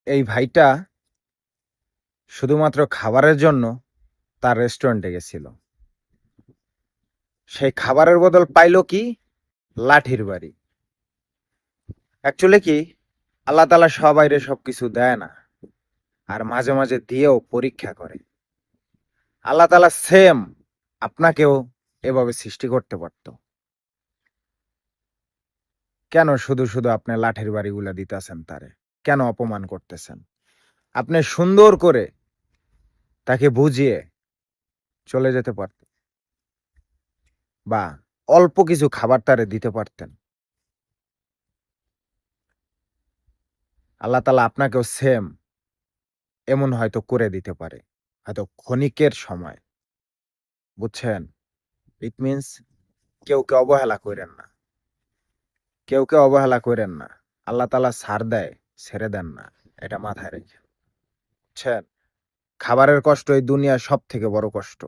এই ভাইটা শুধুমাত্র খাবারের জন্য তার রেস্টুরেন্টে গেছিল। সেই খাবারের বদল পাইল কি? লাঠির বাড়ি। অ্যাকচুয়ালি কি, আল্লাহ তাআলা সবাইরে সবকিছু দেয় না, আর মাঝে মাঝে দিয়েও পরীক্ষা করে। আল্লাহ তাআলা সেম আপনাকেও এভাবে সৃষ্টি করতে পারত। কেন শুধু শুধু আপনি লাঠির বাড়িগুলা দিতেছেন তারে? কেন অপমান করতেছেন? আপনি সুন্দর করে তাকে বুঝিয়ে চলে যেতে পারতেন, বা অল্প কিছু খাবার তারে দিতে পারতেন। আল্লাহ তাআলা আপনাকেও সেম এমন হয়তো করে দিতে পারে, হয়তো ক্ষণিকের সময়। বুঝছেন? ইট মিনস কেউকে অবহেলা কইরেন না। কেউকে অবহেলা কইরেন না। আল্লাহ তাআলা ছাড় দেয়, ছেড়ে দেন না। এটা মাথায় রেখেন। বুঝছেন? খাবারের কষ্ট এই দুনিয়ার সবথেকে বড় কষ্ট।